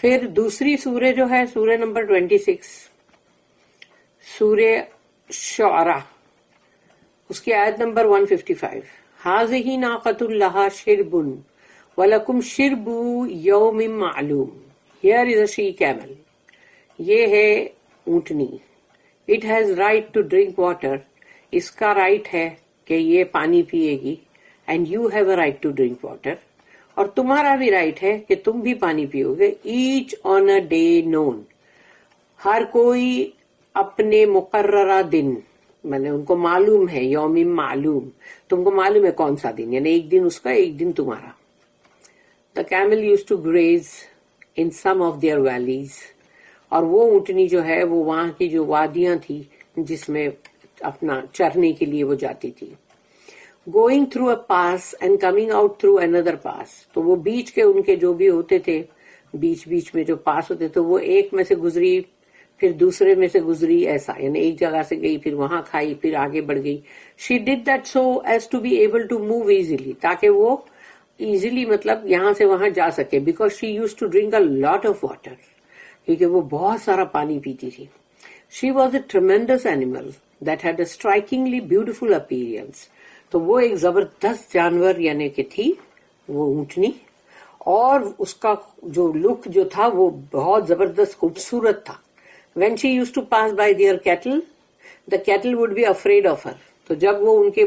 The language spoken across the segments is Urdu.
پھر دوسری سورہ جو ہے سورہ نمبر 26 سورہ شعراء، اس کی آیت نمبر 155، ہاذہ ناقۃ لہا شرب وَلَكُمْ شِرْبُ يَوْمٍ مَعْلُوم. Here is a she camel. یہ ہے اونٹنی. It has right to drink water. اس کا رائٹ ہے کہ یہ پانی پیے گی. And you have a right to drink water. اور تمہارا بھی رائٹ ہے کہ تم بھی پانی پیو گے. Each on a day known. ہر کوئی اپنے مقررہ دن، میں نے ان کو معلوم ہے، یوم معلوم، تم کو معلوم ہے کون سا دن، یعنی ایک دن اس کا ایک دن تمہارا. The camel used to graze in some of their valleys. اور وہ اونٹنی جو ہے وہ وہاں کی جو وادیاں تھی جس میں اپنا چرنے کے لیے وہ جاتی تھی. Going through a pass and coming out through another pass. تو وہ بیچ کے ان کے جو بھی ہوتے تھے، بیچ میں جو پاس ہوتے تو وہ ایک میں سے گزری پھر دوسرے میں سے گزری، ایسا، یعنی ایک جگہ سے گئی پھر وہاں کھائی پھر آگے بڑھ گئی. She did that so as to be able to move easily. تاکہ وہ ایزیلی مطلب یہاں سے وہاں جا سکے. Because she used to drink a lot of water, کیونکہ وہ بہت سارا پانی پیتی تھی. She was a tremendous animal that had a strikingly beautiful appearance. تو وہ ایک زبردست جانور یعنی کہ تھی وہ اونٹنی، اور اس کا جو لک جو تھا وہ بہت زبردست خوبصورت تھا. When she used to pass by their cattle, the cattle would be afraid of her. تو جب وہ ان کے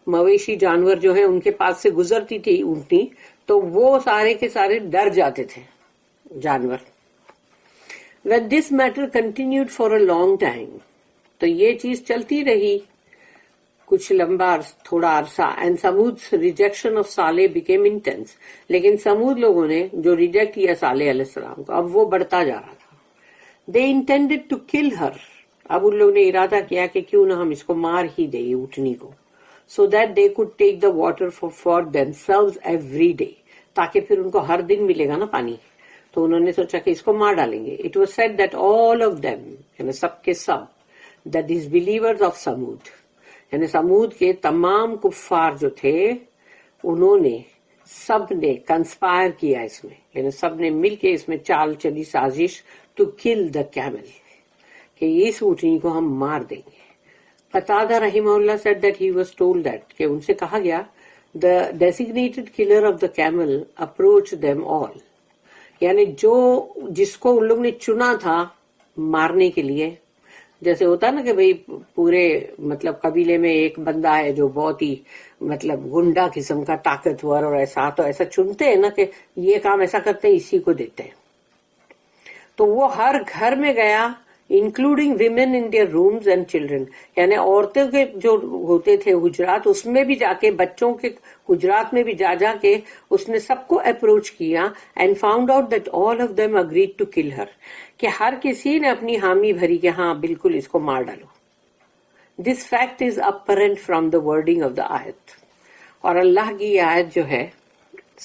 مویشی جانور جو ہیں ان کے پاس سے گزرتی تھی اونٹنی، تو وہ سارے کے سارے ڈر جاتے تھے جانور. When this matter continued for a long time، تو یہ چیز چلتی رہی کچھ لمبا تھوڑا عرصہ. And Samud's rejection of Saleh became intense. لیکن سمود لوگوں نے جو ریجیکٹ کیا صالح علیہ السلام کو، اب وہ بڑھتا جا رہا تھا. They intended to kill her. اب ان لوگوں نے ارادہ کیا کہ کیوں نہ ہم اس کو مار ہی دیں اونٹنی کو. So that they could take the water for themselves every day. تاکہ پھر ان کو ہر دن ملے گا نا پانی. تو انہوں نے سوچا کہ اس کو مار ڈالیں گے. It was said that all of them، یعنی سب کے سب، that these believers of Samud، یعنی سمود کے تمام کفار جو تھے انہوں نے سب نے کنسپائر کیا اس میں، یعنی سب نے مل کے اس میں چال چلی سازش ٹو کل دا کیمل، کہ اس اونٹنی کو ہم مار دیں گے. قتادہ رحمہ اللہ said that he was told that، کہ ان سے کہا گیا the designated killer of the camel approached them all، یعنی جس کو ان لوگ نے چنا تھا مارنے کے لیے. جیسے ہوتا نا کہ بھئی پورے مطلب قبیلے میں ایک بندہ ہے جو بہت ہی مطلب گنڈا قسم کا طاقتور اور ایسا، تو ایسا چنتے ہیں نا کہ یہ کام ایسا کرتے ہیں اسی کو دیتے ہیں. تو وہ ہر گھر میں گیا including women in their rooms and children, یعنی عورتوں کے جو ہوتے تھے حجرات اس میں بھی جا کے، بچوں کے حجرات میں بھی جا کے اس نے سب کو اپروچ کیا. And found out that all of them agreed to kill her, کہ ہر کسی نے اپنی حامی بھری کہ ہاں بالکل اس کو مار ڈالو. This fact is apparent from the wording of the آیت. اور اللہ کی یہ آیت جو ہے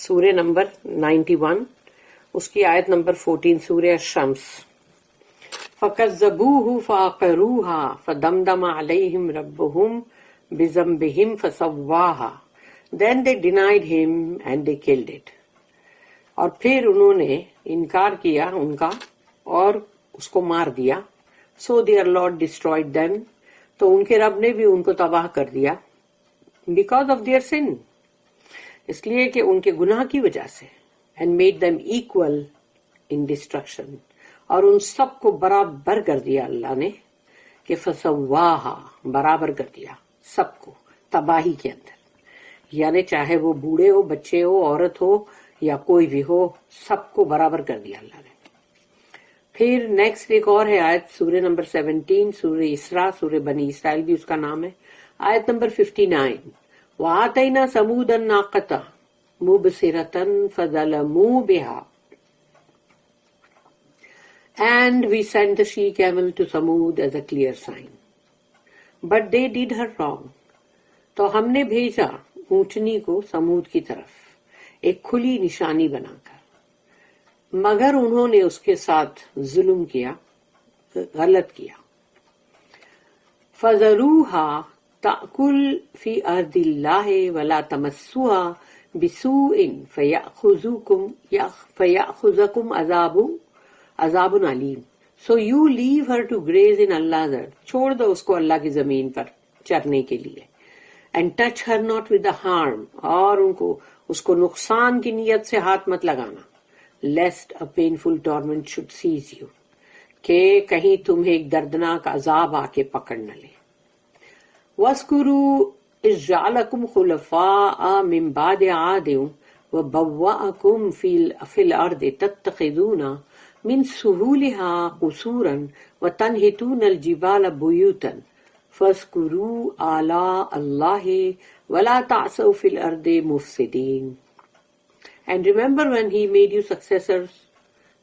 سورہ نمبر 91 اس کی آیت نمبر 14 سورہ الشمس، فَكَذَّبُوهُ فَعَقَرُوهَا فَدَمْدَمَ عَلَيْهِمْ رَبُّهُمْ بِذَنبِهِمْ فَسَوَّاهَا. Then they denied him and they killed it. اور پھر انہوں نے انکار کیا ان کا اور اس کو مار دیا. So their Lord destroyed them. تو ان کے رب نے بھی ان کو تباہ کر دیا. Because of their sin. اس لیے کہ ان کے گناہ کی وجہ سے. And made them equal in destruction. اور ان سب کو برابر کر دیا اللہ نے، کہ فسواہا، برابر کر دیا سب کو تباہی کے اندر. یعنی چاہے وہ بوڑھے ہو، بچے ہو، عورت ہو یا کوئی بھی ہو، سب کو برابر کر دیا اللہ نے. پھر نیکسٹ ایک اور ہے آیت سورہ نمبر 17 سورہ اسراء، سورہ بنی اسرائیل بھی اس کا نام ہے. آیت نمبر 59، وَآتَيْنَا ثَمُودَ النَّاقَةَ مُبْصِرَةً فَظَلَمُوا بِهَا and we sent the she-camel to Samud as a clear sign. But they did her wrong. تو ہم نے بھیجا اونٹنی کو سمود کی طرف ایک کھلی نشانی بنا کر، مگر انہوں نے اس کے ساتھ ظلم کیا، غلط کیا. فَذَرُوهَا تَأْكُلْ فِي أَرْضِ اللَّهِ وَلَا تَمَسُّوهَا بِسُوءٍ فَيَأْخُذَكُمْ عَذَابٌ عذاب علیم. So you leave her to graze in Allah's earth. چھوڑ دو اس کو اللہ کی زمین پر چرنے کے لیے. And touch her not with the harm. اور اس کو نقصان کی نیت سے ہاتھ مت لگانا. Lest a painful torment should seize you. کہ کہیں تمہیں ایک دردناک عذاب آ کے پکڑ نہ لے. وَاذْكُرُوا إِذْ جَعَلَكُمْ خُلَفَاءَ مِنْ بَعْدِ عَادٍ وَبَوَّأَكُمْ فِي الْأَرْضِ تَتَّخِذُونَ مِنْ سُهُولِهَا قُصُورًا وَتَنْحِتُونَ الْجِبَالَ بُيُوتًا فَاذْكُرُوا آلَاءَ اللَّهِ وَلَا تَعْثَوْا فِي الْأَرْضِ مُفْسِدِينَ. And remember when he made you successors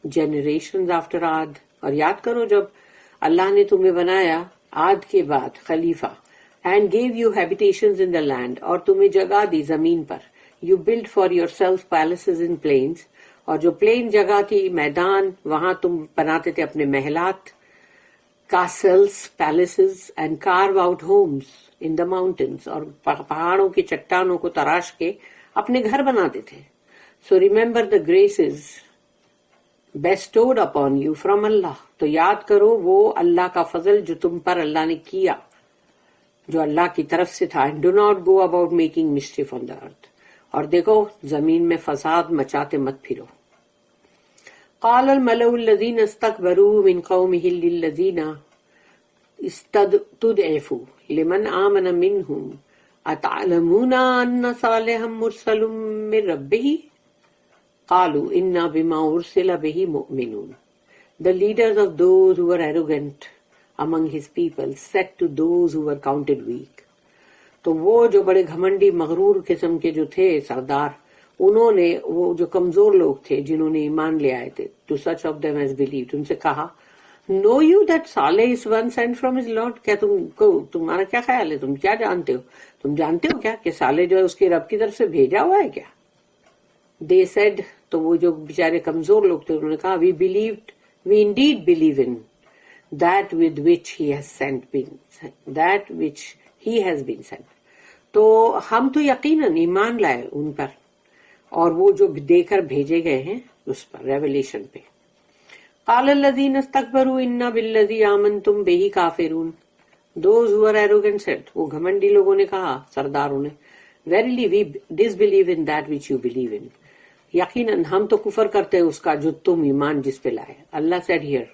generations after Ad. اور یاد کرو جب اللہ نے تمہیں بنایا عاد کے بعد خلیفہ. And gave you habitations in the land. اور تمہیں جگہ دی زمین پر. You built for yourselves palaces in plains. اور جو پلین جگہ تھی میدان وہاں تم بناتے تھے اپنے محلات. Castles, palaces and carve out homes in the mountains. اور پہاڑوں کی چٹانوں کو تراش کے اپنے گھر بناتے تھے. So remember the graces bestowed upon you from Allah. تو یاد کرو وہ اللہ کا فضل جو تم پر اللہ نے کیا جو اللہ کی طرف سے تھا. And do not go about making mischief on the earth. اور دیکھو زمین میں فساد مچاتے مت پھرو. قال الملأ الذين استكبروا من قومه للذين استضعفوا لمن آمن منهم أتعلمون أن صالحا مرسل من ربه قالوا إنا بما أرسل به مؤمنون. The leaders of those who were arrogant among his people said to those who were counted weak. تو وہ جو بڑے گھمنڈی مغرور قسم کے جو تھے سردار انہوں نے وہ جو کمزور لوگ تھے جنہوں نے ایمان لے آئے تھے to such of them as believed ان سے کہا know you that Saleh is one sent from his Lord. کیا تمہارا کیا خیال ہے تم کیا جانتے ہو تم جانتے ہو کیا کہ صالح جو ہے اس کے رب کی طرف سے بھیجا ہوا ہے کیا. They said تو وہ جو بیچارے کمزور لوگ تھے انہوں نے کہا we indeed believe in that with which he has been sent. تو ہم تو یقیناً ایمان لائے ان پر اور وہ جو دے کر بھیجے گئے ہیں اس پر ریولیشن پہ. قال الذین استکبروا انا بالذی آمنتم بہ کافرون. Those who were arrogant said, وہ گھمنڈی لوگوں نے کہا سرداروں نے verily we disbelieve in that which you believe in. یقیناً ہم تو کفر کرتے ہیں اس کا جو تم ایمان جس پہ لائے. اللہ said here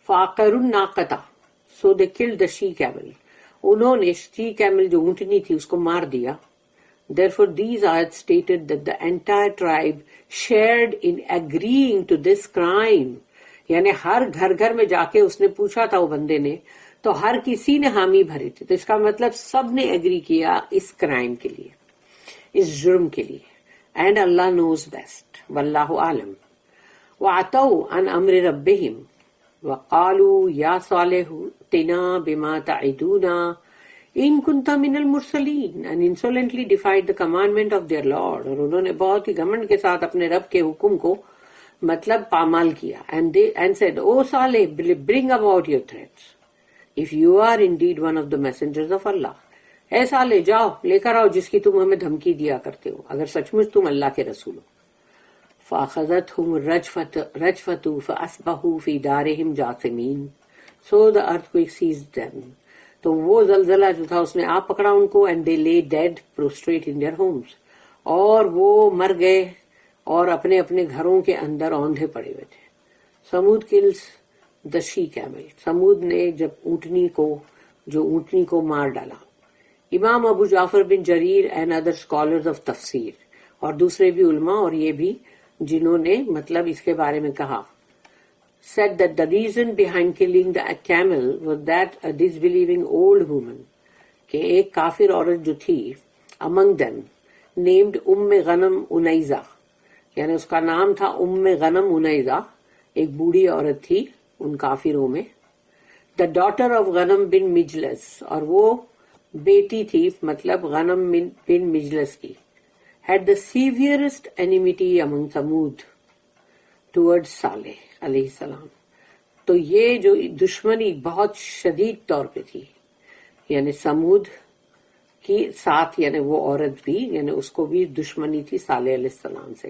فَعَقَرُوا النَّاقَةَ so they killed the she camel. انہوں نے she camel جو اونٹنی تھی اس کو مار دیا. Therefore these ayats stated that the entire tribe shared in agreeing to this crime. یعنی ہر گھر میں جا کے اس نے پوچھا تھا وہ بندے نے تو ہر کسی نے حامی بھرے تھے. تو اس کا مطلب سب نے ایگری کیا اس کرائم کے لیے اس جرم کے لیے. اینڈ اللہ نوز بیسٹ واللہ عالم. وَعَتَوْا عَنْ أَمْرِ رَبِّهِمْ وَقَالُوا يَا صَالِحُ ائْتِنَا بِمَا تَعِدُونَا إِن كُنْتَ مِنَ الْمُرْسَلِينَ. And insolently defied the commandment of their Lord. اور انہوں نے بہت ہی گھمنڈ کے ساتھ اپنے رب کے حکم کو مطلب پامال کیا. And said, O Saleh, bring about your threats if you are indeed one of the messengers of Allah. اے صالح جاؤ لے کر آؤ جس کی تم ہمیں دھمکی دیا کرتے ہو اگر سچ مچ تم اللہ کے رسول ہو. فَأَخَذَتْهُمُ الرَّجْفَةُ فَأَصْبَحُوا فِي دَارِهِمْ جَاثِمِينَ. So the earthquake seized them. تو وہ زلزلہ جو تھا اس نے آپ پکڑا ان کو. And they lay dead prostrate in their homes. اور وہ مر گئے اور اپنے اپنے گھروں کے اندر اوندھے پڑے ہوئے تھے. سمود kills the she camel. سمود نے جب اونٹنی کو مار ڈالا. امام ابو جعفر بن جریر and other scholars of تفسیر اور دوسرے بھی علماء اور یہ بھی جنہوں نے مطلب اس کے بارے میں کہا said that the reason behind killing the camel was that a disbelieving old woman کہ ایک کافر عورت جو تھی among them named غنم انیزہ یعنی اس کا نام تھا غنم انیزہ ایک بوڑھی عورت تھی ان کافروں میں. the daughter of غنم بن مجلس اور وہ بیٹی تھی مطلب غنم بن مجلس کی. had the severest enmity among Samud towards Saleh علیہ السلام. تو یہ جو دشمنی بہت شدید طور پہ تھی یعنی سمود کی ساتھ یعنی وہ عورت بھی یعنی اس کو بھی دشمنی تھی صالح علیہ السلام سے.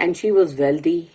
And she was wealthy,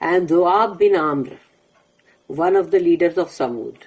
And Du'ab bin Amr, one of the leaders of Samud,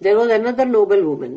There was another noble woman,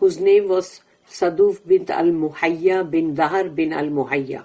whose name was Saduf bint al-Muhayya bin Dahr bin al-Muhayya,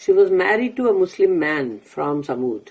She was married to a Muslim man from Samud.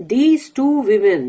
These two women,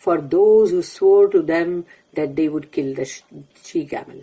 for those who swore to them that they would kill the she camel.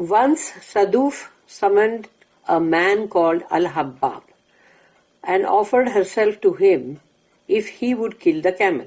Once Saduf summoned a man called Al-Habbab and offered herself to him if he would kill the camel.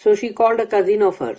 So she called a cousin of hers.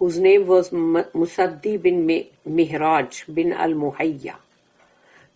whose name was Musaddi bin Mihraj bin al-Muhayya.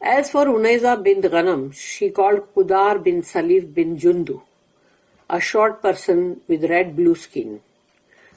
As for Unayza bint Ghanam, she called Qudar bin Salif bin Jundu, a short person with red blue skin.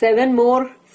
7 more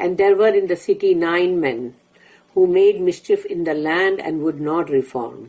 And there were in the city 9 men who made mischief in the land and would not reform.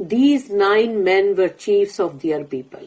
These 9 men were chiefs of their people.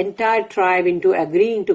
entire tribe into agreeing to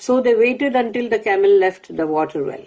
So they waited until the camel left the water well.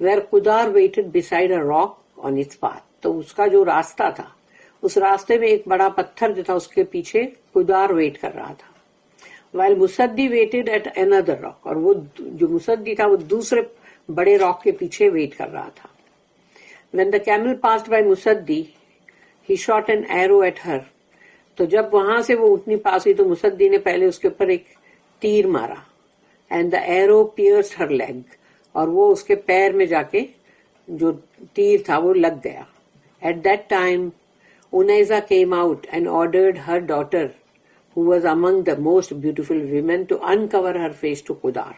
where Qudar waited beside a rock, on its path. تو اس کا جو راستہ تھا اس راستے میں ایک بڑا پتھر جو تھا اس کے پیچھے قدار ویٹ کر رہا تھا. while Musaddi waited at another rock, اور وہ جو مسدی تھا وہ دوسرے بڑے راک کے پیچھے ویٹ کر رہا تھا. when the camel passed by Musaddi, he shot an arrow at her. تو جب وہاں سے وہ اونٹنی پاس ہوئی تو مسدی نے پہلے اس کے اوپر ایک تیر مارا. and the arrow pierced her leg, اور وہ اس کے پیر میں جا کے جو تیر تھا وہ لگ گیا. at that time Unayza came out and ordered her daughter, who was among the most beautiful women, to uncover her face to Qudar.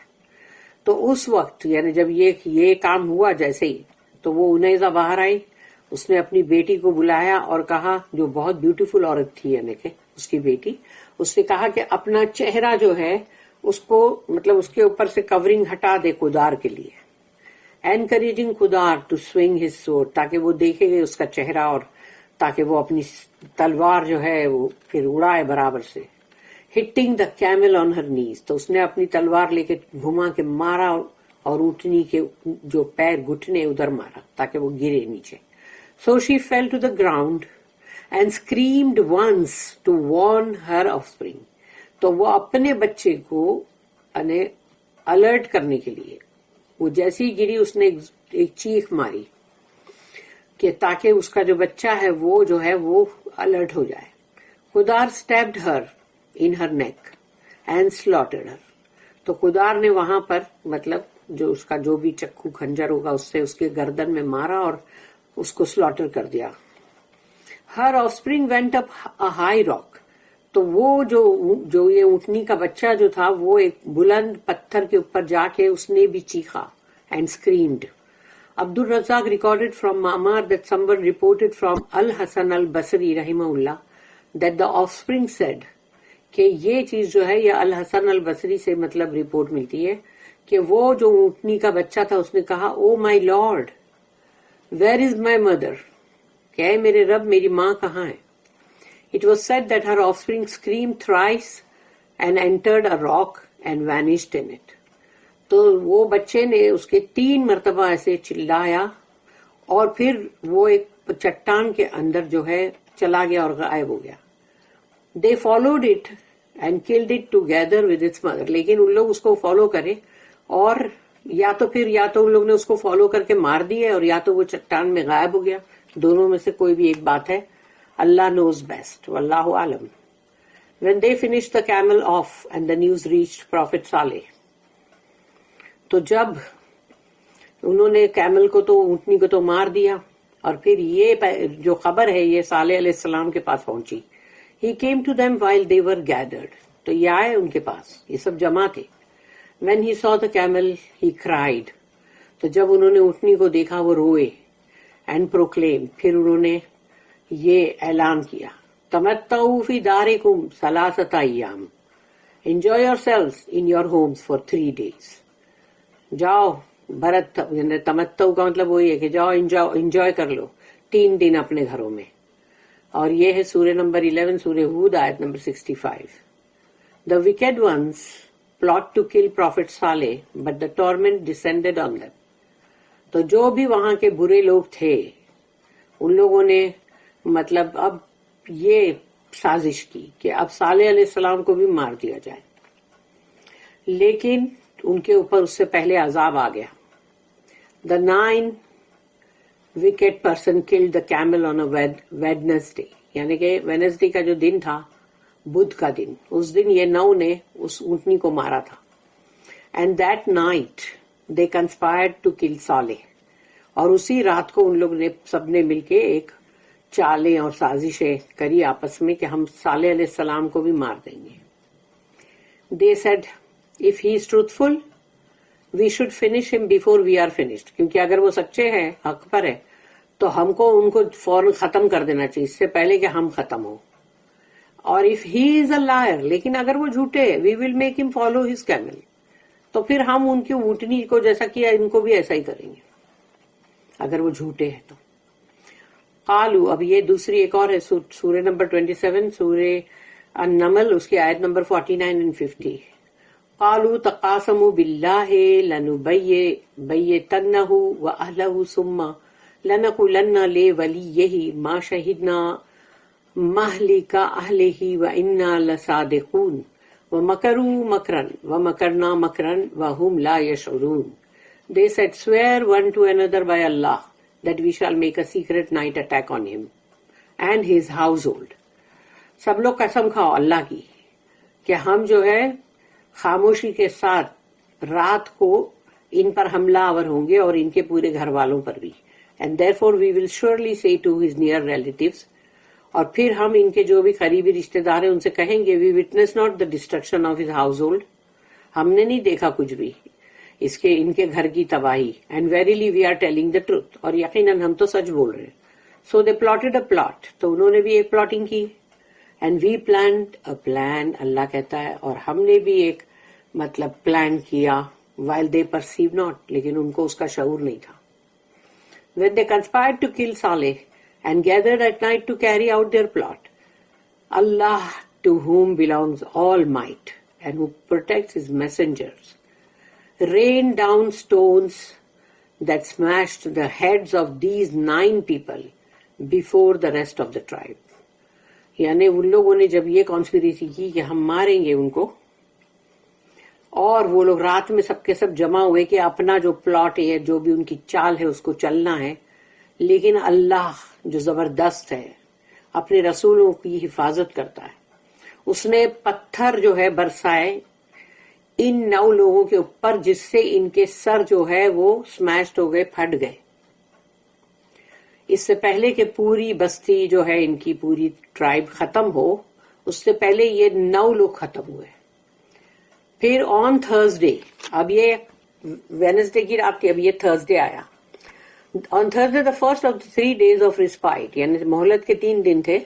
تو اس وقت یعنی جب یہ کام ہوا جیسے ہی تو وہ انیزا باہر آئی. اس نے اپنی بیٹی کو بلایا اور کہا, جو بہت بیوٹیفل عورت تھی یعنی کہ اس کی بیٹی, اس نے کہا کہ اپنا چہرہ جو ہے اس کو مطلب اس کے اوپر سے کورنگ ہٹا دے قدار کے لیے. encouraging قدار to swing his sword, تاکہ وہ دیکھے گے اس کا چہرہ اور تاکہ وہ اپنی تلوار جو ہے وہ پھر اڑائے برابر سے. hitting the camel on her knees, تو اس نے اپنی تلوار لے کے گھما کے مارا اور اونٹنی کے جو پیر گھٹنے ادھر مارا تاکہ وہ گرے نیچے. so she fell to the ground and screamed once to warn her offspring. تو وہ اپنے بچے کو الرٹ کرنے کے لیے وہ جیسی گری اس نے ایک چیخ ماری کہ تاکہ اس کا جو بچہ ہے وہ جو ہے وہ الرٹ ہو جائے. قدار stabbed her in her neck and slaughtered her. تو قدار نے وہاں پر مطلب جو اس کا جو بھی چکو کھنجر ہوگا اس سے اس کے گردن میں مارا اور اس کو سلاٹر کر دیا. her offspring went up a high rock. تو وہ جو یہ اونٹنی کا بچہ جو تھا وہ ایک بلند پتھر کے اوپر جا کے اس نے بھی چیخا and screamed. Abdul Razzaq recorded from Ma'mar that someone reported from Al-Hasan al-Basri rahimahullah that the offspring said, کہ یہ چیز جو ہے یہ الحسن البصری سے مطلب رپورٹ ملتی ہے کہ وہ جو اونٹنی کا بچہ تھا اس نے کہا, oh my lord where is my mother, کہ اے میرے رب میری ماں کہاں ہے. It was said that her offspring screamed thrice and entered a rock and vanished in it. تو وہ بچے نے اس کے 3 مرتبہ ایسے چلایا اور پھر وہ ایک چٹان کے اندر جو ہے چلا گیا اور غائب ہو گیا. They followed it and killed it together with its mother. لیکن ان لوگ اس کو فالو کرے اور یا تو ان لوگ نے اس کو فالو کر کے مار دیے اور یا تو وہ چٹان میں غائب ہو گیا. دونوں میں سے کوئی بھی ایک بات ہے. اللہ knows best. واللہ عالم. When they finished the camel off and the news reached Prophet Saleh. تو جب انہوں نے کیمل کو تو اونٹنی کو تو مار دیا اور پھر یہ جو خبر ہے یہ صالح علیہ السلام کے پاس پہنچی. He came to them while they were gathered. تو یہ آئے ان کے پاس, یہ سب جمع تھے. When he saw the camel, he cried. تو جب انہوں نے اونٹنی کو دیکھا وہ روئے. And proclaimed. پھر انہوں نے یہ اعلان کیا, تمتعوا فی دارکم 3 ایام. Enjoy yourselves in your homes for 3 days. جاؤ برت, تمتع کا مطلب وہی ہے کہ جاؤ انجوائے کر لو 3 دن اپنے گھروں میں. اور یہ ہے سورہ نمبر 11 سورہ ہود آیت number 65. The wicked ones plot to kill Prophet Saleh, but the torment descended on them. تو جو بھی وہاں کے برے لوگ تھے ان لوگوں نے مطلب اب یہ سازش کی کہ اب صالح علیہ السلام کو بھی مار دیا جائے, لیکن ان کے اوپر اس سے پہلے عذاب آ گیا. The 9 wicked person killed the camel on a Wednesday. یعنی کہ وینسڈے کا جو دن تھا, بدھ کا دن, اس دن یہ 9 نے اس اونٹنی کو مارا تھا. And that night they conspired to kill Saleh. اور اسی رات کو ان لوگ نے سب نے مل کے ایک چالیں اور سازشیں کری آپس میں کہ ہم صالح علیہ السلام کو بھی مار دیں گے. They said, if he is truthful, we should finish him before we are finished. کیونکہ اگر وہ سچے ہیں, حق پر ہے, تو ہم کو ان کو فوراً ختم کر دینا چاہیے اس سے پہلے کہ ہم ختم ہو. اور if he is a liar, لیکن اگر وہ جھوٹے, we will make him follow his camel. تو پھر ہم ان کی اونٹنی کو جیسا کیا ان کو بھی ایسا ہی کریں گے اگر وہ جھوٹے ہیں تو. قالو, اب یہ دوسری ایک اور ہے سورہ نمبر 27 سورہ النمل, اس کی آیت نمبر 49 and 50. قالوا تقاسموا بالله لنبيتنه وأهله ثم لنقولن لولیہ ما شہدنا مہلک اہلہ وانا لصادقون ومکروا مکرا ومکرنا مکرا وہم لا یشعرون. They said, swear one to another by Allah that we shall make a secret night attack on him and his household. سب لوگ قسم کھاؤ اللہ کی کہ ہم جو ہے خاموشی کے ساتھ رات کو ان پر حملہ آور ہوں گے اور ان کے پورے گھر والوں پر بھی. And therefore we will surely say to his near relatives, اور پھر ہم ان کے جو بھی قریبی رشتہ دار ہیں ان سے کہیں گے, we witness not the destruction of his household. ہم نے نہیں دیکھا کچھ بھی اس کے ان کے گھر کی تباہی. And verily we are telling the truth. اور یقیناً ہم تو سچ بول رہے ہیں. So they plotted a plot. تو انہوں نے بھی ایک پلاٹنگ کی. And we planned a plan. اللہ کہتا ہے اور ہم نے بھی ایک مطلب پلان کیا. While they perceived not. لیکن ان کو اس کا شعور نہیں تھا. When they conspired to kill Saleh and gathered at night to carry out their plot, Allah, to whom belongs all might and who protects his messengers, rained down stones that smashed the heads of these 9 people before the rest of the tribe. یعنی ان لوگوں نے جب یہ کانسپیریسی کی کہ ہم ماریں گے ان کو, اور وہ لوگ رات میں سب کے سب جمع ہوئے کہ اپنا جو پلاٹ ہے جو بھی ان کی چال ہے اس کو چلنا ہے, لیکن اللہ جو زبردست ہے اپنے رسولوں کی حفاظت کرتا ہے, اس نے پتھر جو ہے برسائے ان 9 لوگوں کے اوپر جس سے ان کے سر جو ہے وہ سمیشڈ ہو گئے, پھٹ گئے. اس سے پہلے کہ پوری بستی جو ہے ان کی پوری ٹرائب ختم ہو, اس سے پہلے یہ 9 لوگ ختم ہوئے. پھر آن تھرسڈے, اب یہ وینسڈے کی رات تھی, اب یہ تھرسڈے آیا. آن Thursday the first of the 3 days of respite, یعنی مہلت کے 3 دن تھے.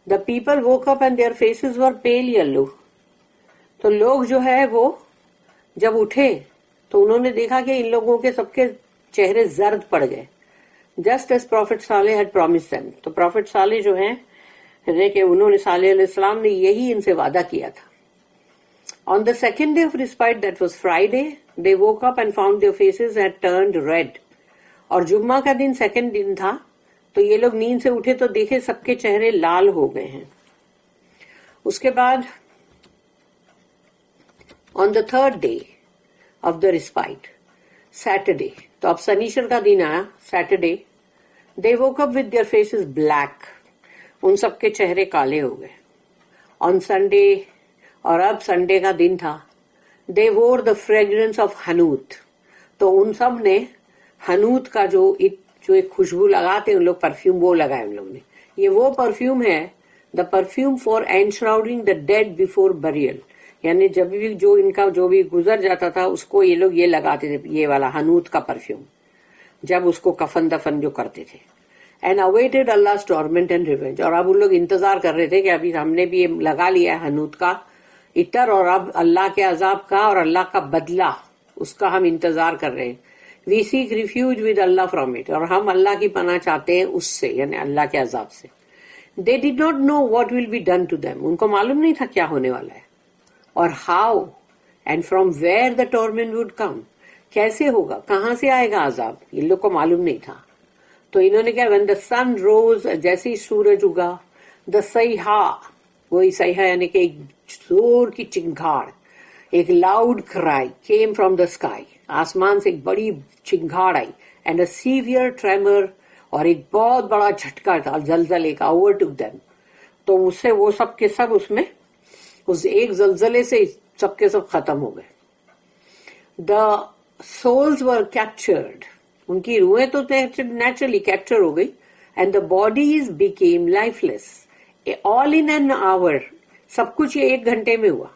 The people woke up and their faces were pale yellow. تو لوگ جو ہے وہ جب اٹھے تو انہوں نے دیکھا کہ ان لوگوں کے سب کے چہرے زرد پڑ گئے. Just as Prophet Saleh had promised them. تو Prophet Saleh جو ہیں کہ انہوں نے صالح علیہ السلام نے یہی ان سے وعدہ کیا تھا. On the 2nd day of respite, that was Friday, they woke up and found their faces had turned red. اور جمعہ کا دن 2nd دن تھا تو یہ لوگ نیند سے اٹھے تو دیکھے سب کے چہرے لال ہو گئے ہیں. اس کے بعد on the 3rd day of the respite, Saturday, تو اب سنیچر کا دن آیا, Saturday, they woke up with their faces black. ان سب کے چہرے کالے ہو گئے. On Sunday, اور اب سنڈے کا دن تھا, they wore the fragrance of حنوت. تو ان سب نے حنوت کا جو ایک خوشبو لگاتے ان لوگ پرفیوم, وہ لگائے ان لوگوں نے. یہ وہ پرفیوم ہے, the perfume for enshrouding the dead before burial. یعنی جب بھی جو ان کا جو بھی گزر جاتا تھا اس کو یہ لوگ یہ لگاتے تھے, یہ والا حنوت کا پرفیوم, جب اس کو کفن دفن جو کرتے تھے. And awaited Allah's torment and revenge. اور اب ان لوگ انتظار کر رہے تھے کہ ابھی ہم نے بھی یہ لگا لیا ہے حنوت کا عطر, اور اب اللہ کے عذاب کا اور اللہ کا بدلہ اس کا ہم انتظار کر رہے ہیں. We seek refuge with Allah from it. اور ہم اللہ کی پناہ چاہتے ہیں اس سے, یعنی اللہ کے عذاب سے. They did not know what will be done to them. ان کو معلوم نہیں تھا کیا ہونے والا ہے, اور how and from where the torment would come. کیسے ہوگا, کہاں سے آئے گا عذاب, ان لوگ کو معلوم نہیں تھا. تو انہوں نے کہا when the sun rose, جیسے ہی سورج اگا, the sayha, وہی سیحا یعنی کہ ایک زور کی چنگھاڑ, ایک لاؤڈ کرائی came from the sky. آسمان سے ایک بڑی چنگھاڑ آئی, and a severe tremor, اور ایک بہت بڑا جھٹکا تھا زلزلے کا, overtook them. تو اس سے وہ سب کے سب اس میں اس ایک زلزلے سے سب کے سب ختم ہو گئے. The souls were captured. ان کی روحیں تو نیچرلی کیپچر ہو گئی. And the bodies became lifeless. All in an hour. سب کچھ یہ 1 گھنٹے میں ہوا,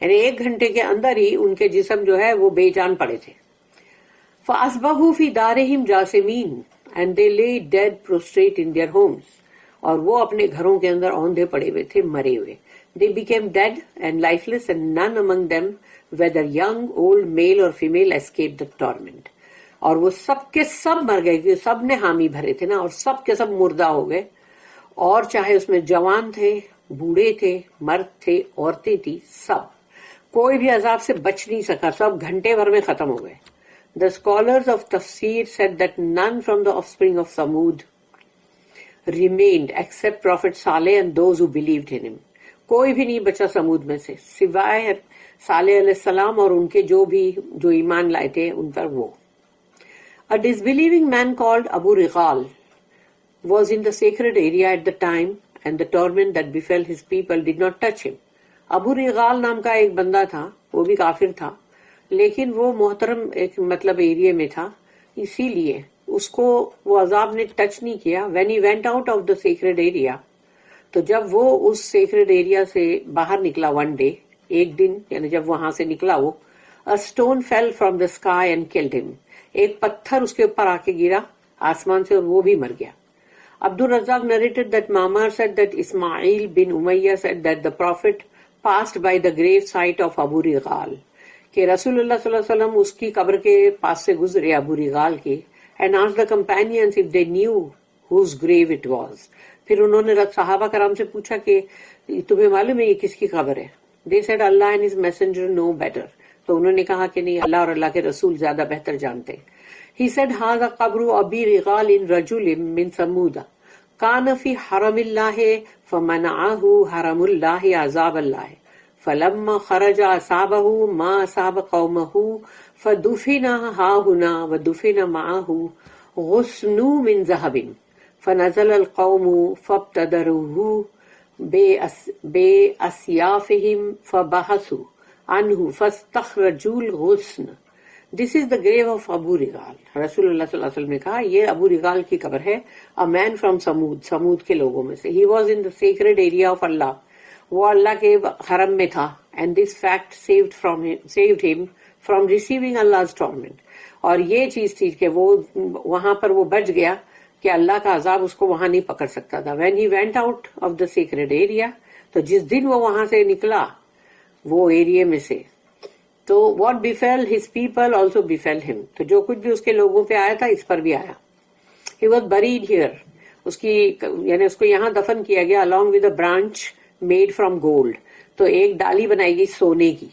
یعنی 1 گھنٹے کے اندر ہی ان کے جسم جو ہے وہ بے جان پڑے تھے. فَأَصْبَحُوا فِي دَارِهِمْ جَاثِمِينَ. And they lay dead prostrate in their homes. اور وہ اپنے گھروں کے اندر اوندھے پڑے ہوئے تھے, مرے ہوئے. They became dead and lifeless, and none among them, whether young, old, male or female, escaped the torment. اور وہ سب کے سب مر گئے, کیونکہ سب نے حامی بھرے تھے نا, اور سب کے سب مردہ ہو گئے. اور چاہے اس میں جوان تھے, بوڑھے تھے, مرد تھے, عورتیں تھی, سب, کوئی بھی عذاب سے بچ نہیں سکا, سب گھنٹے بھر میں ختم ہو گئے. The scholars of Tafsir said that none from the offspring of Samud remained except Prophet Saleh and those who believed in him. کوئی بھی نہیں بچا سمود میں سے سوائے صالح علیہ السلام اور ان کے جو ایمان لائے تھے ان پر وہ. A disbelieving man called Abu Rigal was in the sacred area at the time and the torment that befell his people did not touch him. ابو ریغال نام کا ایک بندہ تھا, وہ بھی کافر تھا لیکن وہ محترم ایک مطلب ایریے میں تھا, اسی لیے اس کو وہ عذاب نے ٹچ نہیں کیا. When he went out of the sacred area, تو جب وہ اس سیکرڈ ایریا سے باہر نکلا ون ڈے, ایک دن یعنی جب وہاں سے نکلا وہ, a stone fell from the sky and killed him. ایک پتھر اس کے اوپر آ کے گرا آسمان سے اور وہ بھی مر گیا. عبد الرزاق narrated that Ma'mar said that Ismail bin Umayyah said that the Prophet passed by the grave site of Abu Rigal, کہ رسول اللہ صلی اللہ علیہ وسلم اس کی قبر کے پاس سے گزرے ابو ریغال کے, and asked the companions if they knew whose grave it was. پھر انہوں نے صحابہ کرام سے پوچھا کہ تمہیں معلوم ہے یہ کس کی قبر ہے؟ They said Allah and his messenger know better. تو انہوں نے کہا کہ نہیں, اللہ اور اللہ کے رسول زیادہ بہتر جانتے ہیں. He said هذا قبر أبي رغال رجل من ثمود كان في حرم الله فمنعه حرم الله عذاب الله فلما خرج أصابه ما أصاب قومه فدفن هاهنا ودفن معه غصن من ذهب فنزل القوم فابتدروه بأسيافهم فبحثوا عنه فاستخرجوا الغصن. This is the grave of Abu Rigal. رسول اللہ صلی اللہ علیہ وسلم نے کہا یہ ابو ریغال کی قبر ہے. A man from Samud, سمود کے لوگوں میں سے. He was in the sacred area of Allah. وہ اللہ کے حرم میں تھا. And this fact saved him from receiving Allah's torment. اور یہ چیز تھی کہ وہ وہاں پر وہ بچ گیا کہ اللہ کا عذاب اس کو وہاں نہیں پکڑ سکتا تھا. When he went out of the sacred area, تو جس دن وہ وہاں سے نکلا وہ ایریے میں سے, تو what befell his people also befell him. تو جو کچھ بھی اس کے لوگوں پہ آیا تھا اس پر بھی آیا. He was buried here. اس کی یعنی اس کو یہاں دفن کیا گیا along with a branch made from gold. تو ایک ڈالی بنائی گئی سونے کی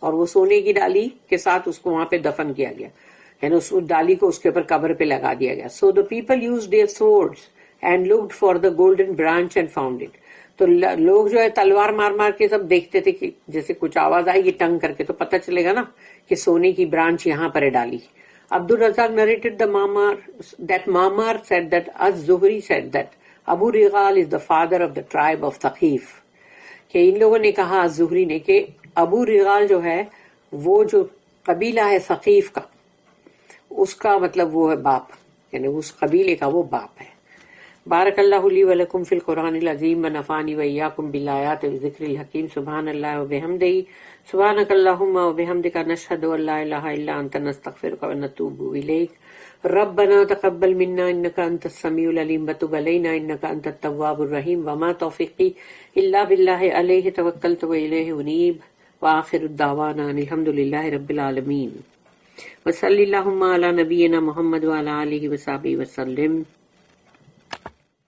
اور وہ سونے کی ڈالی کے ساتھ اس کو وہاں پہ دفن کیا گیا, یعنی اس ڈالی کو اس کے اوپر قبر پہ لگا دیا گیا. So the people used their swords and looked for the golden branch and found it. تو لوگ جو ہے تلوار مار مار کے سب دیکھتے تھے کہ جیسے کچھ آواز آئے گی ٹنگ کر کے تو پتہ چلے گا نا کہ سونے کی برانچ یہاں پر ہے ڈالی. عبد الرزاق narrated that Ma'mar said that Az-Zuhri said that Abu Rigal is the father of the tribe of Thaqif. کہ ان لوگوں نے کہا Az-Zuhri نے کہ ابو ریغال جو ہے وہ جو قبیلہ ہے ثقیف کا, اس کا مطلب وہ ہے باپ, یعنی اس قبیلے کا وہ باپ ہے. بارک اللہ لی ولکم فی القرآن العظیم ونفعنی وإیاکم بالآیات والذکر الحکیم. سبحان اللہ وبحمدہ, سبحانک اللہم وبحمدک, نشہد ان لا الہ الا انت, نستغفرک ونتوب الیک. ربنا تقبل منا انک انت السمیع العلیم وتب علینا انک انت التواب الرحیم. وما توفیقی الا باللہ علیہ توکلت والیہ انیب. وآخر الدعوانا الحمد للہ رب العالمین. وصلی اللہم علی نبینا محمد وعلی آلہ وصحبہ وسلم.